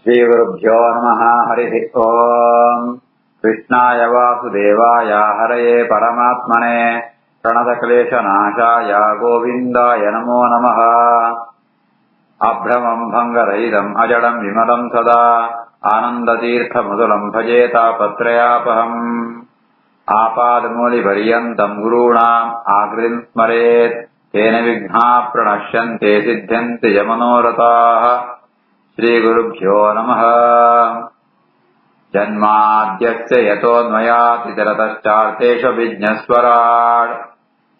श्रीगुरुभ्यो नमः। हरिः ओम्। कृष्णाय वासुदेवाय हरये परमात्मने प्रणतक्लेशनाशाय गोविन्दाय नमो नमः। अभ्रमम् भङ्गरहितम् अजडम् विमलम् सदा आनन्दतीर्थमधुरम् भजे तापत्रयापहम्। आपादमूलिपर्यन्तम् गुरूणाम् आकृतिम् स्मरेत् तेन विघ्नाः प्रणश्यन्ते सिद्ध्यन्ति च मनोरथाः। श्रीगुरुभ्यो नमः। जन्माद्यस्य यतोऽन्वयातितरतश्चार्थेषु विज्ञस्वराट्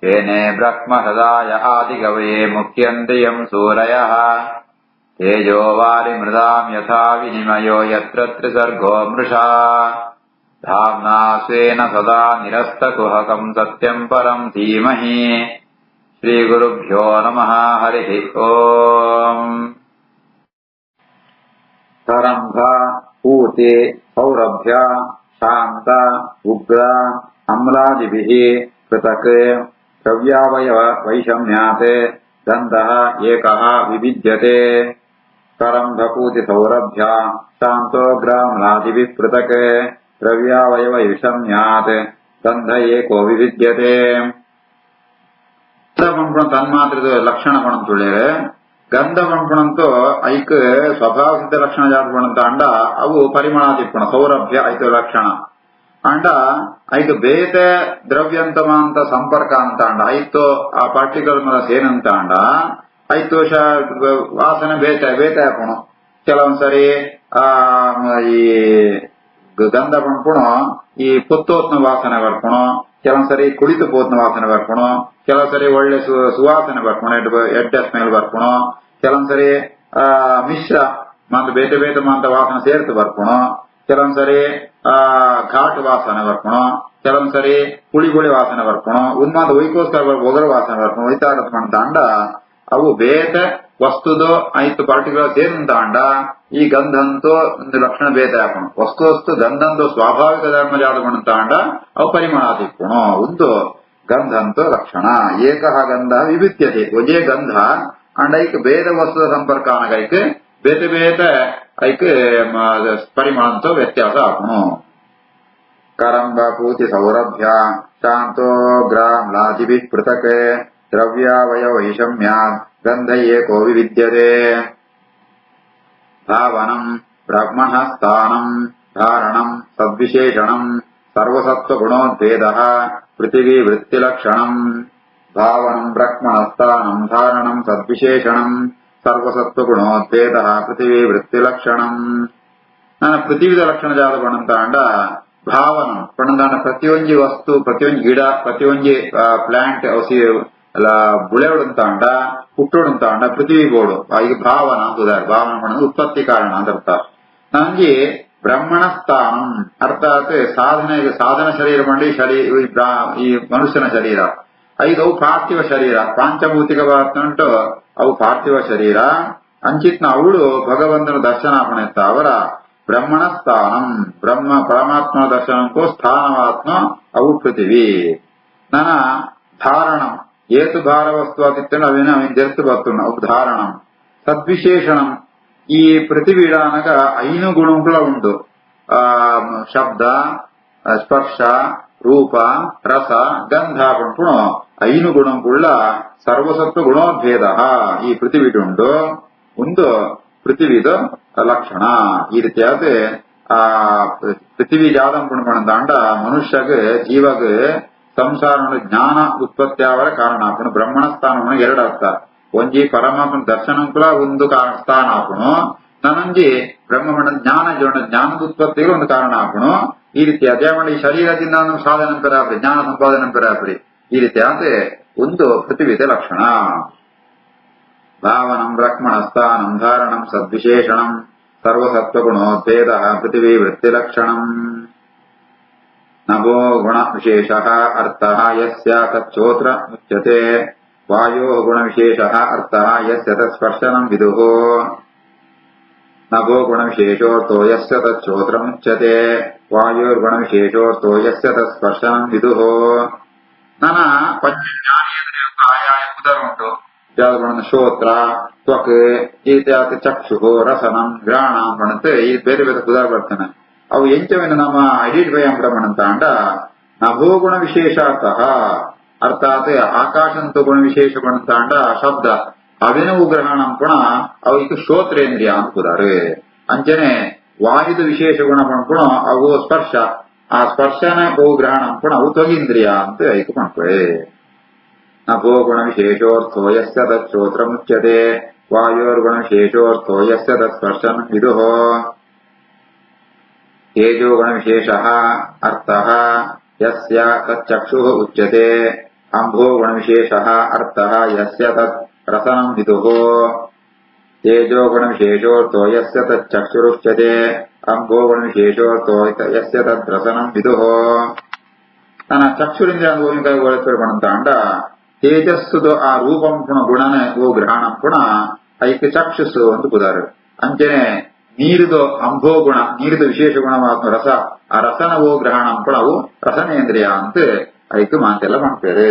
तेने ब्रह्महृदाय आदिकवये मुह्यन्ति यम् सूरयः। तेजो वारिमृदाम् यथा विनिमयो यत्र त्रिसर्गो मृषा धाम्ना स्वेन सदा निरस्तकुहकम् सत्यम् परम् धीमहि। श्रीगुरुभ्यो नमः। हरिः ओम्। तरम्भ पूते सौरभ्य शान्त उग्र अम्लादिभिः पृथक् द्रव्यावयव वैषम्यात् गन्धः एकः विभिद्यते। तरम्भपूति सौरभ्य शान्तोग्राम्लादिभिः पृथक् द्रव्यावयव वैषम्यात् गन्ध एको विभिद्यते। तन्मात्रे लक्षण तुळ्ळे ಗಂಧ ಪಂಪಣಂತೂ ಐಕ್ ಸ್ವಭಾವ ಸಿದ್ಧ ಲಕ್ಷಣ ಜಾತ ಪಣಂತ ಅಂಡ ಅವು ಪರಿಮಳಾದಿಪ್ಪಣ ಸೌರಭ್ಯ ಐದು ಲಕ್ಷಣ ಅಂಡ ಐದು ಬೇತೆ ದ್ರವ್ಯಂತಮಾಂತ ಸಂಪರ್ಕ ಅಂತ ಅಂಡ ಐತು ಆ ಪಾರ್ಟಿಕಲ್ ಮೇಲೆ ಸೇನಂತ ಅಂಡ ಐತು ವಾಸನೆ ಬೇತೆ ಬೇತೆ ಹಾಕೋಣ ಕೆಲವೊಂದ್ಸರಿ ಈ ಗಂಧ ಪಂಪಣ ಈ ಪುತ್ತೋತ್ನ ವಾಸನೆ ಬರ್ಕೋಣ ಕೆಲವೊಂದ್ಸರಿ ಕುಳಿತು ಪೋತ್ನ ವಾಸನೆ ಬರ್ಕೋಣ ಕೆಲವೊಂದ್ಸರಿ ಒಳ್ಳೆ ಸುವಾಸನೆ ಬರ್ಕೋಣ ಎಡ್ಡ ಸ್ಮೆಲ್ ಬರ್ಕೋಣ ಕೆಲವೊಂದ್ಸರಿ ಮಿಶ್ರ ಮಂತ ಬೇತೆ ಬೇತೆ ಮಂತ ವಾಸನೆ ಸೇರ್ತು ಬರ್ಕೋಣ ಕೆಲವೊಂದ್ಸರಿ ಘಾಟ್ ವಾಸನೆ ಬರ್ಕೋಣ ಕೆಲವೊಂದ್ಸರಿ ಹುಳಿ ಹುಳಿ ವಾಸನೆ ಬರ್ಕೋಣ ಉನ್ಮಾದ ಒಯ್ಕೋಸ್ಕರ ಒಗರು ವಾಸನೆ ಬರ್ಕೋಣ ಒಯ್ತಾಗತ್ ಮಂತ ಅಂಡ ಅವು ಬೇತೆ ವಸ್ತುದು ಐತು ಪರ್ಟಿಕ್ಯುಲರ್ ಸೇರಿದಂತ ಅಂಡ ಈ ಗಂಧಂತೂ ಒಂದು ಲಕ್ಷಣ ಬೇತೆ ಹಾಕೋಣ ವಸ್ತು ಗಂಧಂದು ಸ್ವಾಭಾವಿಕ ಧರ್ಮ ಜಾತಕೊಂಡಂತ ಅಂಡ ಅವು ಪರಿಮಳಾದಿಪ್ಪುಣ ಒಂದು ಗಂಧಂತೂ ಲಕ್ಷಣ ಏಕಃ ಗಂಧ ವಿಭಿದ್ಯತೆ ಒಜೇ ಗಂಧ ಅಂಡ್ ಐಕ್ ಬೇರೆ ವಸ್ತುದ ಸಂಪರ್ಕ ಐಕ್ ಬೇತೆ ಬೇತೆ ಐಕ್ ಪರಿಮಳಂತೂ ವ್ಯತ್ಯಾಸ ಹಾಕೋಣ. ಕರಂಬ ಪೂತಿ ಸೌರಭ್ಯ ಶಾಂತೋ ಗ್ರಾಮ್ಲಾದಿಭಿಃ ಪೃಥಕ್ ದ್ರವ್ಯಾವಯವ ವೈಷಮ್ಯಾತ್ ಗಂಧ ಏಕೋ ವಿವಿದ್ಯತೆ. ಭಾವನಂ ಬ್ರಹ್ಮಣ ಸ್ಥಾನಂ ಧಾರಣಂ ಸದ್ವಿಶೇಷಣಂ ಸರ್ವಸತ್ವಗುಣೋದ್ಭೇದಃ ಪೃಥಿವೀ ವೃತ್ತಿಲಕ್ಷಣಂ. ಭಾವನಂ ಬ್ರಹ್ಮಣ ಸ್ಥಾನಂ ಧಾರಣಂ ಸದ್ವಿಶೇಷಣಂ ಸರ್ವಸತ್ವಗುಣೋದ್ಭೇದಃ ಪೃಥಿವೀ ವೃತ್ತಿಲಕ್ಷಣಂ. ನಾನು ಪೃಥಿವಿದ ಲಕ್ಷಣ ಜಾತ ಪಣಂತ ಅಂಡ ಭಾವನಂ ಪಣಂದಾಂಡ ಪ್ರತಿಯೊಂಜಿ ವಸ್ತು ಪ್ರತಿಯೊಂಜಿ ಗಿಡ ಪ್ರತಿಯೊಂಜಿ ಪ್ಲಾಂಟ್ ಅಲ್ಲ ಬುಳೆವಡುಂತ ಅಂಡ ಹುಟ್ಟೋಡುಂತ ಅಂಡ ಪೃಥ್ವಿ ಬೋಡು ಈಗ ಭಾವನ ಅಂತದಾರೆ ಭಾವನ ಪಣದ ಉತ್ಪತ್ತಿ ಕಾರಣ ಅಂತ ಅರ್ಥ. ನಂಗೆ ಬ್ರಹ್ಮಣ ಸ್ಥಾನಂ ಅರ್ಥಾತ್ ಸಾಧನ ಶರೀರ ಮಾಡಿ ಈ ಮನುಷ್ಯನ ಶರೀರ ಐದು ಪಾರ್ಥಿವ ಶರೀರ ಪಾಂಚಭೌತಿಕ ಉಂಟು ಅವು ಪಾರ್ಥಿವ ಶರೀರ ಅಂಚಿತ್ನ ಅವಳು ಭಗವಂತನ ದರ್ಶನ ಪಣೆತ್ತ ಅವರ ಬ್ರಹ್ಮಣ ಸ್ಥಾನಂ ಬ್ರಹ್ಮ ಪರಮಾತ್ಮ ದರ್ಶನಕ್ಕೂ ಸ್ಥಾನವಾತ್ಮ ಅವು ಪೃಥಿವಿ. ನನ ಧಾರಣಂ ಏತು ಭಾರ ವಸ್ತು ಆತಿತ್ತು ಅವೇನ ಜರ್ತು ಬರ್ತುಣ್ಣ ಅವು ಧಾರಣಂ ಸದ್ವಿಶೇಷಣಂ ಈ ಪೃಥಿವೀಡಾನಗ ಐನು ಗುಣಗಳ ಉಂಟು ಶಬ್ದ ಸ್ಪರ್ಶ ರೂಪ ರಸ ಗಂಧ ಪಂಪುಣ ಐನು ಗುಣಗಳ ಸರ್ವಸತ್ವ ಗುಣೋದ್ಭೇದ ಈ ಪೃಥಿವೀಡುಂಟು ಒಂದು ಪೃಥಿವಿದ ಲಕ್ಷಣ. ಈ ರೀತಿಯಾದ ಪೃಥಿವಿ ಜಾದಂ ಪುಣಪಣಂದಾಂಡ ಮನುಷ್ಯಗ ಜೀವಗ ಸಂಸಾರ ಜ್ಞಾನ ಉತ್ಪತ್ತಿ ಆವರ ಕಾರಣ ಆಪುಣು. ಬ್ರಹ್ಮಣ ಸ್ಥಾನ ಎರಡು ಅರ್ಥ ಒಂಜಿ ಪರಮಾತ್ಮನ ದರ್ಶನಂಕುಲ ಒಂದು ಸ್ಥಾನ ಆಪುಣು ನನಂಜಿ ಬ್ರಹ್ಮಮಂಡ ಜ್ಞಾನದ ಉತ್ಪತ್ತಿಗೆ ಒಂದು ಕಾರಣ ಆಪುಣು. ಈ ರೀತಿ ಅದೇ ಮಾಡಿ ಶರೀರದಿಂದ ಸಾಧನ ಪೆರಾಪರಿ ಜ್ಞಾನ ಸಂಪಾದನೆ ಪೆರಾಪರಿ ಈ ರೀತಿ ಆದ್ರೆ ಒಂದು ಪೃಥಿವಿದ ಲಕ್ಷಣ. ಭಾವನಂ ಬ್ರಹ್ಮಣ ಸ್ಥಾನಂ ಧಾರಣಂ ಸದ್ವಿಶೇಷಣಂ ಸರ್ವಸತ್ವಗುಣೋದ್ಭೇದ ಪೃಥಿವೀ ವೃತ್ತಿಲಕ್ಷಣಂ. ನಭೋ ಗುಣ ವಿಶೇಷ ಅರ್ಥ ಯಸ್ಯ ತಚ್ಚೋತ್ರ ಮುಚ್ಯತೆ ವಾಯೋ ಗುಣ ವಿಶೇಷ ಅರ್ಥ ಯಸ್ಯ ತತ್ಸ್ಪರ್ಶನಂ ವಿದುಃ. ನಭೋ ಗುಣ ವಿಶೇಷೋರ್ಥೋ ಯಸ್ಯ ತಚ್ಚೋತ್ರ ಮುಚ್ಯತೆ ವಾಯೋರ್ಗುಣ ವಿಶೇಷೋರ್ಥೋ ಯಸ್ಯ ತತ್ಸ್ಪರ್ಶನಂ ವಿದುಃ. ನನ್ನ ಪಂಚಜ್ಞಾನೇಂದ್ರಿಯ ಆಯಾಯ ಉದರ ಉಂಟು ಯಾವ್ದು ಬಣ್ಣ ಶ್ರೋತ್ರ ತ್ವಕ್ ಈತ್ಯಾತ ಚಕ್ಷು ರಸನಂ ಗ್ರಾಣಂ ಬಣ್ಣತೆ ಈ ಬೇರೆ ಬೇರೆ ಉದಾಹರಣೆ ಬರ್ತಾನೆ ಅವು ಎಂಚವೇನು ನಮ್ಮ ಐಡೆಂಟಿಫೈ ಅಂತ ಅಂಡ ನಭೋಗುಣ ವಿಶೇಷಾರ್ಥಃ ಅರ್ಥಾತ್ ಆಕಾಶಂತು ಗುಣ ವಿಶೇಷ ಗುಣಂತ ಅಂಡ ಶಬ್ದ ಅವಿನವು ಗ್ರಹಣಂ ಪುಣ ಅವು ಈಗ ಶ್ರೋತ್ರೇಂದ್ರಿಯ ಅಂತಾರೆ ಅಂಚನೆ ವಾಯುದ ವಿಶೇಷ ಗುಣ ಪುಣ ಅವು ಸ್ಪರ್ಶ ಆ ಸ್ಪರ್ಶನ ಓ ಗ್ರಹಣಂ ಪುಣ ಅವು ತ್ವಗೀಂದ್ರಿಯ ಅಂತ ಐಕು ಮಾಡ್ಕೊಳೆ ನಭೋ ಗುಣ ವಿಶೇಷೋರ್ಥೋ ಯಸ್ಯ ತತ್ ಶ್ರೋತ್ರ ಮುಚ್ಯತೆ ವಾಯೋರ್ಗುಣ ವಿಶೇಷೋರ್ಥೋ ಯಸ್ಯ ತತ್ ಸ್ಪರ್ಶನ ವಿದುಃ ತೇಜೋ ಗುಣ ವಿಶೇಷ ಅರ್ಥಃ ಯಸ್ಯ ತತ್ ಚಕ್ಷುಃ ಉಚ್ಯತೆ ಅಂಭೋ ಗುಣ ವಿಶೇಷ ಅರ್ಥಃ ಯಸ್ಯ ತತ್ ರಸನಂ ವಿದುಃ ತೇಜೋ ಗುಣ ವಿಶೇಷೋರ್ಥೋ ಯಸ್ಯ ತತ್ ಚಕ್ಷುರುಚ್ಯತೆ ಅಂಭೋ ಗುಣ ವಿಶೇಷೋರ್ಥೋ ಯಸ್ಯ ತತ್ ರಸನಂ ವಿದುಃ ತನ್ನ ಚಕ್ಷುರಿಂದ್ರಿಯ ಅನುಭವಿಕ ಅಂಡ ತೇಜಸ್ಸುದು ಆ ರೂಪಂ ಪುಣ ಗುಣನ ಓ ಗ್ರಹಣಂ ಪುಣ ಐಕ ಚಕ್ಷುಸ್ಸು ಅಂತ ಬುಧಾರು ಅಂಚನೆ ನೀರಿದು ಅಂಭೋ ಗುಣ ನೀರಿದು ವಿಶೇಷ ಗುಣವಾದ ರಸ ಆ ರಸನ ಓ ಗ್ರಹಣಂ ಪುಣ ಅವು ರಸನೇಂದ್ರಿಯ ಅಂತ ಐಕ ಮಾತೆಲ್ಲ ಮಾಡ್ತಾರೆ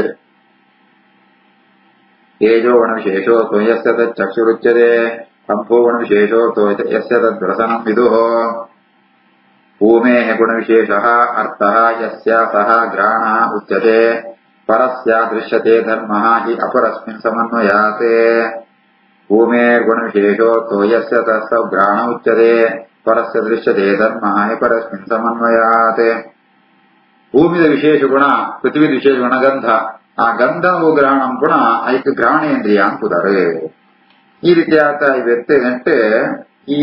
ತೇಜೋ ಗುಣ ವಿಶೇಷೋರ್ಥೋ ಯಸ್ಯ ತತ್ ಚಕ್ಷುರುಚ್ಯತೆ ಅಂಭೋ ಗುಣ ವಿಶೇಷೋರ್ಥೋ ಯಸ್ಯ ತದ್ ರಸನಂ ವಿದುಃ ಭೂಮೇಃ ಗುಣ ವಿಶೇಷ ಅರ್ಥಃ ಯಸ್ಯ ಸಹ ಗ್ರಹಣ ಉಚ್ಯತೆ ಪರಸ್ಯ ದೃಶ್ಯತೆ ಧರ್ಮಃ ಹಿ ಅಪರಸ್ಮಿನ್ ಸಮನ್ವಯಾತ್ ಭೂಮೇರ್ಗುಣ ವಿಶೇಷೋರ್ಥೋ ಯಸ್ಯ ತಸ್ಸ ಗ್ರಹಣ ಉಚ್ಯತೆ ಪರಸ್ಯ ದೃಶ್ಯತೆ ಧರ್ಮಃ ಹಿ ಪರಸ್ಮಿನ್ ಸಮನ್ವಯಾತ್ ಭೂಮಿದ ವಿಶೇಷ ಗುಣ ಪೃಥ್ವಿ ವಿಶೇಷ ಗುಣ ಗಂಧ ಆ ಗಂಧವು ಗ್ರಹಣಂ ಗುಣ ಐಕ ಗ್ರಹಣೇಂದ್ರಿಯ ಅಂತಾರೆ ಈ ರೀತಿಯಾದ ವ್ಯಕ್ತಿ ಗಂಟೆ ಈ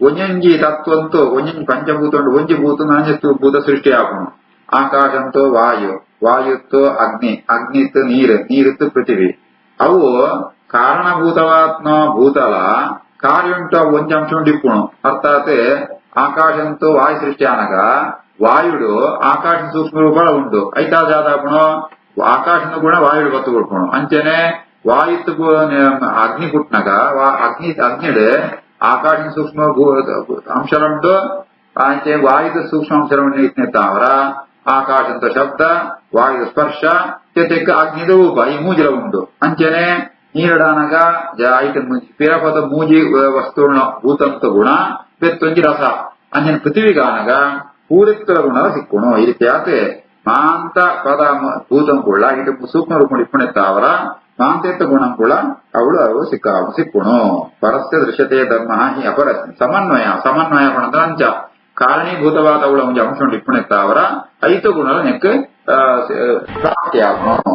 ಒಂಜಂಜಿ ತತ್ವಂತೂ ಒಂಜಂಜಿ ಪಂಚಭೂತ ಉಂಟು ಒಂಜಿ ಭೂತ ನಾಣ್ಯತ್ತು ಭೂತ ಸೃಷ್ಟಿ ಆಗುನು ಆಕಾಶಂತೋ ವಾಯು ವಾಯುತ್ತೋ ಅಗ್ನಿ ಅಗ್ನಿತ್ತು ನೀರಿತ್ತು ಪೃಥಿವಿ ಅವು ಕಾರಣಭೂತವಾತ್ಮ ಭೂತಲ ಕಾರ್ಯುಂಟು ಅವು ಒಂಜಿ ಅಂಶ ಉಂಡಿಪ್ಪುಣು ಅರ್ಥಾತ್ ಆಕಾಶಂತೋ ವಾಯು ಸೃಷ್ಟಿ ಆನಗ ವಾಯುಡು ಆಕಾಶ ಸೂಕ್ಷ್ಮ ರೂಪ ಉಂಟು ಐತಾ ಜಾದಾಪುಣು ಆಕಾಶನ ಗುಣ ವಾಯುಡು ಬತ್ತು ಕೊಡ್ಪುಣು ಅಂಚನೆ ವಾಯುತ್ತು ಅಗ್ನಿ ಪುಟ್ನಗ ಅಗ್ನಿಡ್ ಆಕಾಶನ ಸೂಕ್ಷ್ಮ ಅಂಶ ಉಂಟು ಅಂಚೆ ವಾಯುದ ಸೂಕ್ಷ್ಮ ಅಂಶ ಇತ್ನೆತ್ತಾವರ ಆಕಾಶಂತ ಶಬ್ದ ವಾಯುದ ಸ್ಪರ್ಶ ಜೊತೆಗ ಅಗ್ನಿದ ರೂಪ ಈ ಮೂಜಿಲ ಉಂಟು ಅಂಚನೆ ನೀರಡಾನಗ ಪಿರಪದ ಮೂಜಿ ವಸ್ತುನ ಭೂತಂತ ಗುಣ ಬೆತ್ತೊಂಜಿ ರಸ ಅಂಚನೆ ಪೃಥ್ವಿಗಾನಗ ಪೂರಿತ್ತರ ಗುಣ ಸಿಕ್ಕುಣು ಈ ರೀತಿಯಾದ ಮಾಂತ ಪದ ಭೂತಂ ಕೂಡ ಇದು ಸೂಕ್ಷ್ಮ ರೂಪ ಇಪ್ಪಣೆತ್ತಾವರ ಮಾಂತೆತ್ತ ಗುಣಂ ಕೂಡ ಅವಳು ಸಿಕ್ಕುಣು ಪರಸ್ಯ ದೃಶ್ಯತೆ ಧರ್ಮ ಹಿ ಅಪರಸ್ಯ ಸಮನ್ವಯ ಗುಣದ ಅಂಚ ಕಾರಣೀಭೂತವಾದ ಅವಳ ಒಂದು ಅಂಶ ಇಪ್ಪಣೆತ್ತಾವರ ಐತ ಗುಣ ನೆಕ್ ಪ್ರಾಪ್ತಿಯಾಗುಣು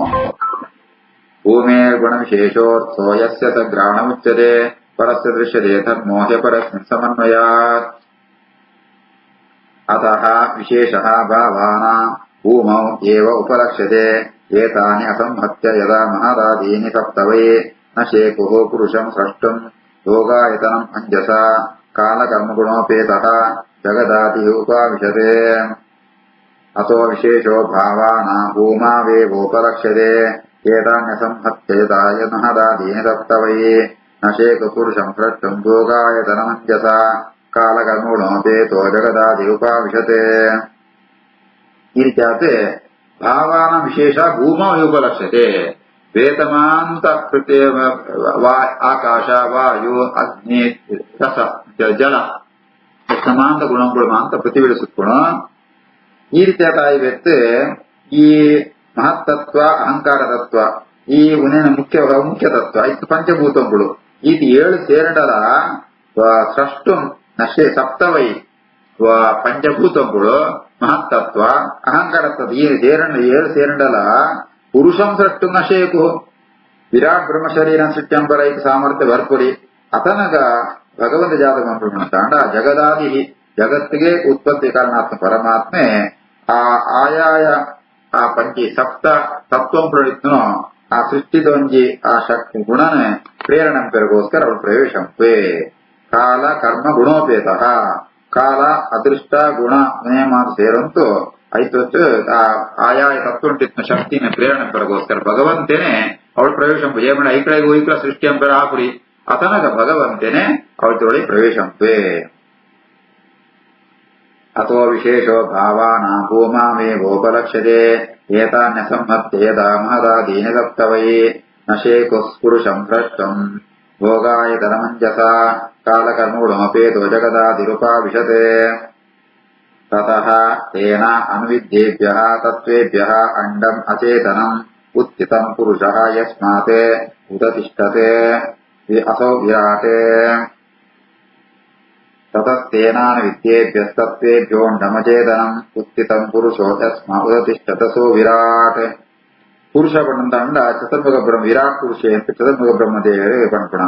ಭೂಮೇರ್ ಗುಣ ವಿಶೇಷೋರ್ಥೋ ಯಸ್ಯ ತ ಗ್ರಹಣ ಉಚ್ಯತೆ ಪರಸ್ಯ ದೃಶ್ಯತೆ ಧರ್ಮೋ ಹಿ ಪರಸ್ಮಿನ್ ಸಮನ್ವಯಾತ್ ಅತಃ ವಿಶೇಷಃ ಭಾವಾನಾಂ ಭೂಮೌ ಏವ ಉಪಲಕ್ಷ್ಯತೆ ಏತಾನಿ ಅಸಂಹತ್ಯ ಯದಾ ಮಹದಾದೀನಿ ಸಪ್ತವೇ ನ ಶೇಕುಃ ಪುರುಷಂ ಸ್ರಷ್ಟುಂ ಯೋಗಾಯತನಂ ಅಂಜಸಾ ಕಾಲಕರ್ಮಗುಣೋಪೇತಃ ಜಗದಾದಿ ಉಪಾವಿಶತೆ ಅತೋ ವಿಶೇಷೋ ಭಾವಾನಾಂ ಭೂಮಾವೇವೋಪಲಕ್ಷ್ಯತೆ ಏತಾನ್ಯಸಂಹತ್ಯ ಯದಾ ಮಹದಾದೀನಿ ಸಪ್ತವೇ ನ ಶೇಕುಃ ಪುರುಷಂ ಸ್ರಷ್ಟುಂ ಯೋಗಾಯತನಂ ಅಂಜಸಾ ಕಾಲಕರ್ಮಗುಣೋಪೇತೋ ಜಗದಾದಿ ಉಪಾವಿಶತೆ ಈ ರೀತಿಯಾದ ಭಾವಾನ ವಿಶೇಷ ಭೂಮಾ ಉಪಲಕ್ಷ್ಯತೆ ವೇತಮಾಂತ ಆಕಾಶ ವಾಯು ಅಗ್ನಿ ರಸ ಜಲ ಸಮಾಂತ ಗುಣಗಳು ಮಾಂತ ಪ್ರತಿಬಿಡಿಸುತ್ಕೋಣ ಈ ರೀತಿಯಾದ ವ್ಯಕ್ತಿ ಈ ಮಹತ್ತತ್ವ ಅಹಂಕಾರ ತತ್ವ ಈ ಉನೇನ ಮುಖ್ಯ ತತ್ವ ಇದು ಪಂಚಭೂತಗಳು ಇದು 7 ಸೇರಡಲ ಸೃಷ್ಟು ನಶೆ ಸಪ್ತವೈ ಪಂಚಭೂತಗಳು ಮಹತ್ತತ್ವ ಅಹಂಕಾರತ್ವ ಈ 7 ಸೇರಂಡಲ ಪುರುಷಂ ಸೃಷ್ಟು ನಶೇಕು ವಿರಾಟ್ ಬ್ರಹ್ಮ ಶರೀರ ಸೃಷ್ಟ್ಯಂಬರ ಇದು ಸಾಮರ್ಥ್ಯ ಬರ್ಪುರಿ ಅತನಗ ಭಗವಂತ ಜಾತ ತಾಂಡ ಜಗದಾದಿ ಜಗತ್ತಿಗೆ ಉತ್ಪತ್ತಿ ಕಾರಣಾತ್ಮ ಪರಮಾತ್ಮೆ ಆ ಆಯಾಯ ಆ ಪಂಚಿ ಸಪ್ತ ತತ್ವಂಪುಳಿತ್ನೋ ಆ ಸೃಷ್ಟಿದೊಂಜಿ ಆ ಶಕ್ತಿ ಗುಣನ ಪ್ರೇರಣೆ ಪೆರಗೋಸ್ಕರ ಅವಳು ಪ್ರವೇಶಂಪೆ ಕಾಲ ಕರ್ಮ ಗುಣೋಪೇತ ಕಾಲ ಅದೃಷ್ಟ ಗುಣ ನಿಯಮ ಸೇರಂತೂ ಐತು ಆಯಾಯ ತತ್ವಂಟಿತ್ನ ಶಕ್ತಿನ ಪ್ರೇರಣೆ ಪೆರಗೋಸ್ಕರ ಭಗವಂತೇನೆ ಅವಳು ಪ್ರವೇಶಂಪೆ ಏಮಣ ಐಕಳಿಗೂ ಐಕಳ ಸೃಷ್ಟಿ ಅಂಪೆರ ಆಪುರಿ ಅತನಗ ಭಗವಂತೇನೆ ಅವಳಿ ಪ್ರವೇಶಂಪೆ ಅತೋ ವಿಶೇಷೋ ಭಾವಾನಾಂ ಭೂಮಾವೇವೋಪಲಕ್ಷ್ಯತೆ ಏತಾನ್ಯಸಂಹತ್ಯ ಯದಾ ಮಹದಾದೀನಿ ಸಪ್ತವೈ ನಶೇಕುಸ್ಪುರುಷಂ ಭ್ರಷ್ಟಂ ಭೋಗಾಯ ಧನಮಂಜಸ ಕಾಲಕರ್ಮಗುಣಮಪೇತೋ ಜಗದಾದಿರುಪಾವಿಶತೆ ತತಃ ತೇನ ಅನುವಿದ್ಯೇಭ್ಯಃ ತತ್ವೇಭ್ಯಃ ಅಂಡಂ ಅಚೇತನಂ ಉತ್ಥಿತಂ ಪುರುಷಃ ಯಸ್ಮಾತ್ ಉದತಿಷ್ಠತೆ ಅಸೌ ವಿರಾಟ್ ತತಸ್ತೇನಾನುವಿದ್ಯೇಭ್ಯಸ್ತತ್ವೇಭ್ಯೋಂಡಮಚೇತನಂ ಉತ್ಥಿತಂ ಪುರುಷೋ ಯಸ್ಮಾ ಉದತಿಷ್ಠತಸೋ ವಿರಾಟ್ ಪುರುಷ ಪಣ್ಣಂತ ಚತುರ್ಮುಖ ಬ್ರಹ್ಮ ವಿರಾಟ್ ಪುರುಷ ಅಂತ ಚತುರ್ಮುಖ ಬ್ರಹ್ಮದೇವರಿಗೆ ಪಣ್ಪಣ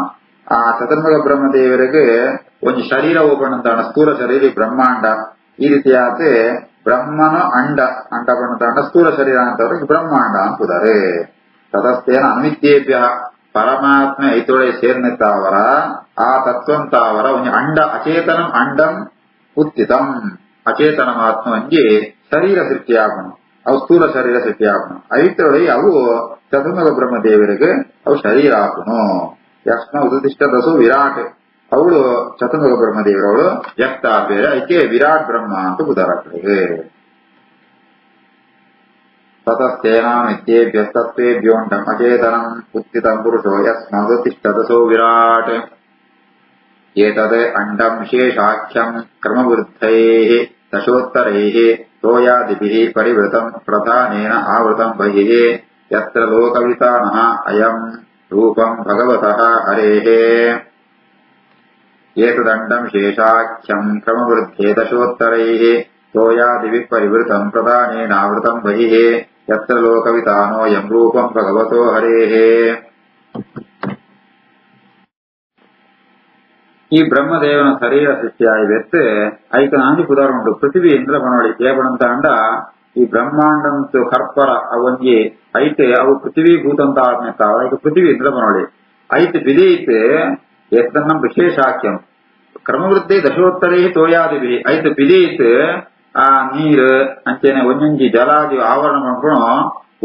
ಆ ಚತುರ್ಮುಖ ಬ್ರಹ್ಮದೇವರಿಗೆ ಒಂದು ಶರೀರವು ಪಣ್ಣಂತ ಸ್ಥೂಲ ಶರೀರ ಬ್ರಹ್ಮಾಂಡ ಈ ರೀತಿಯಾದ ಬ್ರಹ್ಮನ ಅಂಡ ಪಣ್ಣಂತ ಸ್ಥೂಲ ಶರೀರ ಅಂತವ್ರಿಗೆ ಬ್ರಹ್ಮಾಂಡ ಅಂತಾರೆ ತತಸ್ತೇನ ಅನುವಿದ್ಯೇಭ್ಯ ಪರಮಾತ್ಮ ಐತೊಳೆ ಸೇರ್ನಿತ್ತಾವರ ಆ ತತ್ವಂತಾವರ ಒಂದು ಅಂಡ ಅಚೇತನಂ ಅಂಡಂ ಉತ್ಥಿತಂ ಅಚೇತನಮಾತ್ಮ ಒಂಜಿ ಶರೀರ ಸೃಷ್ಟಿಯಾಗಣು ಅವು ಸ್ಥೂಲ ಶರೀರ ಸೃಷ್ಟಿಯಾಗಣು ಐತೊಳೆ ಅವು ಚತುರ್ಮುಖ ಬ್ರಹ್ಮದೇವರಿಗೆ ಅವು ಶರೀರ ಆಗುನು ಯಸ್ಮ ಉದತಿಷ್ಠದಸು ವಿರಾಟ್ ಅವಳು ಚತುರ್ಮುಖ ಬ್ರಹ್ಮದೇವರವಳು ವ್ಯಕ್ತ ಬೇರೆ ಐಕೆ ವಿರಾಟ್ ಬ್ರಹ್ಮ ಅಂತ ಉದಾಹರಣೆ ತತಸ್ತೇನಾನುವಿದ್ಯೇಭ್ಯಸ್ತತ್ವೇಭ್ಯೋಂಡಂ ಅಚೇತನಂ ಉತ್ಥಿತಂ ಪುರುಷೋ ಯಸ್ಮಾದುತಿಷ್ಠತಸೋ ವಿರಾಟ್ ಏತದ್ ಅಂಡಂ ವಿಶೇಷಾಖ್ಯಂ ಕ್ರಮವೃದ್ಧೈಃ ದಶೋತ್ತರೈಃ ತೋಯಾದಿಭಿಃ ಪರಿವೃತಂ ಪ್ರಧಾನೇನ ಆವೃತಂ ಬಹಿಃ ಯತ್ರ ಲೋಕವಿತಾನಃ ಅಯಂ ರೂಪಂ ಭಗವತಃ ಹರೇಃ ಏತದಂಡಂ ವಿಶೇಷಾಖ್ಯಂ ಕ್ರಮವೃದ್ಧೇ ದಶೋತ್ತರೈಃ ತೋಯಾದಿಭಿಃ ಪರಿವೃತಂ ಪ್ರಧಾನೇನ ಆವೃತಂ ಬಹಿಃ ಯತ್ರ ಲೋಕವಿತಾನೋಯಂ ರೂಪಂ ಭಗವತೋ ಹರೇಃ ಈ ಬ್ರಹ್ಮದೇವನ ಶರೀರ ಸೃಷ್ಟಿಯಾಗಿವೆತ್ತೆ ಐಕ ನಾಂದಿ ಉದಾಹರಣೆ ಪೃಥ್ವಿ ಇಂದ್ರ ಬನೋಳಿ ಏಪಣಂತ ಅಂಡ ಈ ಬ್ರಹ್ಮಾಂಡಂತು ಕರ್ಪರ ಅವನ್ಗೆ ಐತೆ ಅವು ಪೃಥ್ವೀಭೂತಂತ ಆದ್ಮೇತಾವ ಈಗ ಪೃಥ್ವಿ ಇಂದ್ರ ಬನೋಳಿ ಐತೆ ಬಿದೀತ್ ಎತ್ತನ್ನಂ ವಿಶೇಷಾಖ್ಯಂ ಕ್ರಮವೃದ್ಧಿ ದಶೋತ್ತರೈ ತೋಯಾದಿಭಿ ಐತೆ ಬಿದೀತ್ ಆ ನೀರು ಅಂಚೆನೆ ಒಂಜೊಂಜಿ ಜಲಾದಿ ಆವರಣ ಮಾಡ್ಕೊಂಡು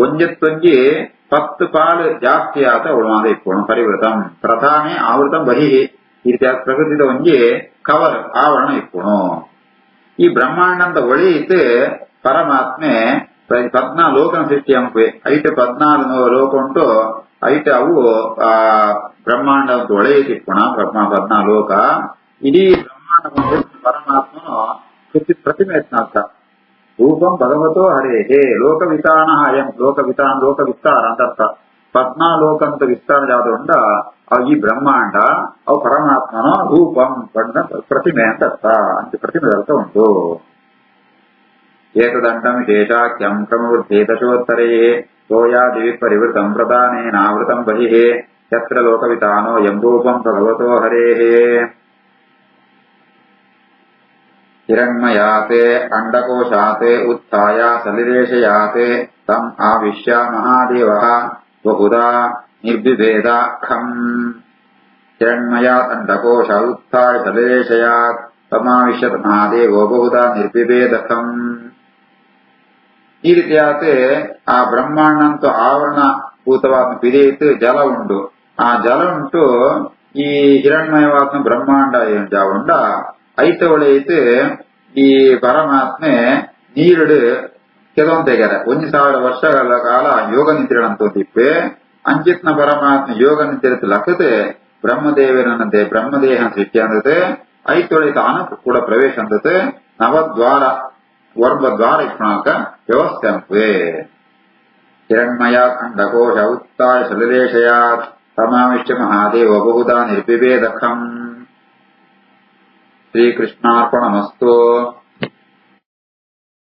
ಒಂಜತ್ತೊಂಜಿ 10 ಪಾಲು ಜಾಸ್ತಿ ಆತ ಅವಳು ಮಾದ ಇಟ್ಕೊಂಡು ಪರಿವೃತಂ ಪ್ರಧಾನೇ ಆವೃತಂ ಬಹಿ ಈ ರೀತಿಯಾದ ಪ್ರಕೃತಿದ ಒಂಜಿ ಕವರ್ ಆವರಣ ಇಟ್ಕೊಣು ಈ ಬ್ರಹ್ಮಾಂಡ ಒಳಿತ್ ಪರಮಾತ್ಮೆ 14 ಲೋಕನ ಸೃಷ್ಟಿ ಅಂಪೆ ಐಟ್ 14 ಲೋಕ ಉಂಟು ಐಟ್ ಅವು ಬ್ರಹ್ಮಾಂಡ ಅಂತ ಒಳೆಯಿತ್ ಇಟ್ಕೊಣ 14 ಲೋಕ ಇಡೀ ಬ್ರಹ್ಮಾಂಡ ಪರಮಾತ್ಮನು ಪ್ರತಿಮೆ ಯತ್ನಾರ್ಥ ರೂಪಂ ಭಗವತೋ ಹರೇಹೇ ಲೋಕವಿತಾನ ಅಯಂ ಲೋಕವಿತಾನ ಲೋಕವಿಸ್ತಾರ ಅಂತ ಅರ್ಥ 14 ಲೋಕ ಅಂತ ವಿಸ್ತಾರ ಜಾದೊಂಡ ಈ ಬ್ರಹ್ಮಾಂಡ ಅವು ಪರಮಾತ್ಮನ ರೂಪಂ ಬಣ್ಣ ಪ್ರತಿಮೆ ಅಂತ ಅರ್ಥ ಅಂತ ಪ್ರತಿಮೆ ಅರ್ಥ ಉಂಟು ಏತದಂಡಂ ವಿಶೇಷಾಖ್ಯಂ ಕ್ರಮವೃದ್ಧೇ ದಶೋತ್ತರೇ ತೋಯಾದಿಭಿಃ ಪರಿವೃತಂ ಪ್ರಧಾನೇನಾವೃತಂ ಬಹಿಃ ಯತ್ರ ಲೋಕವಿತಾನೋ ಯಂ ರೂಪಂ ಭಗವತೋ ಹರೇಃ ಹಿರಣ್ಮಯಾತೆ ಅಂಡಕೋಶಾತೆ ಉತ್ಥಾಯ ಸಲಿಲೇಶಯಾತೆ ತಂ ಆವಿಶ್ಯ ಮಹಾದೇವಃ ಬಹುಧಾ ನಿರ್ಬಿಭೇದ ಖಂ ಹಿರಣ್ಮಯಾತ್ ಅಂಡಕೋಶ ಉತ್ಥಾಯ ಸಲಿಲೇಶಯಾತ್ ತಮಾವಿಶ್ಯ ಮಹಾದೇವೋ ಬಹುಧಾ ನಿರ್ಬಿಭೇದ ಖಂ ಈ ರೀತಿಯಾದ ಆ ಬ್ರಹ್ಮಾಂಡಂತೂ ಆವರಣ ಭೂತವಾದ ಬಿದೇತ್ ಜಲ ಉಂಟು ಆ ಜಲ ಉಂಟು ಈ ಹಿರಣ್ಮಯವಾದ ಬ್ರಹ್ಮಾಂಡ ಏನ್ ಜಾವುಂಡ ಐತ ಒಳೆಯಿತು ಈ ಪರಮಾತ್ಮೆ ನೀರುಡು ಕೆಲವೊಂತೆಗರ 1000 ವರ್ಷಗಳ ಕಾಲ ಯೋಗ ನಿಂತಿರಣ ಅಂತೋದಿಪ್ಪೆ ಅಂಚಿತ್ನ ಪರಮಾತ್ಮ ಯೋಗ ನಿಂತಿರತ್ತು ಲಕ್ಕತೆ ಬ್ರಹ್ಮದೇವನಂತೆ ಬ್ರಹ್ಮದೇಹನ ಸೃಷ್ಟಿ ಅಂದತೆ ಐತೊಳೆಯಿತ ಆನ ಕೂಡ ಪ್ರವೇಶ ಅಂದತೆ ನವದ್ವಾರ ವರ್ಮ ದ್ವಾರ ಇಟ್ಕೊಳಕ ವ್ಯವಸ್ಥೆ ಅಂಪೆ ಹಿರಣ್ಮಯಾತ್ ಅಂಡಕೋಶ ಉತ್ಥಾಯ ಸಲಿಲೇಶಯಾತ್ ತಮಾವಿಶ್ಯ ಮಹಾದೇವ ಬಹುಧಾ ನಿರ್ಬಿಭೇದ ಖಂ ಶ್ರೀಕೃಷ್ಣಾರ್ಪಣಮಸ್ತು.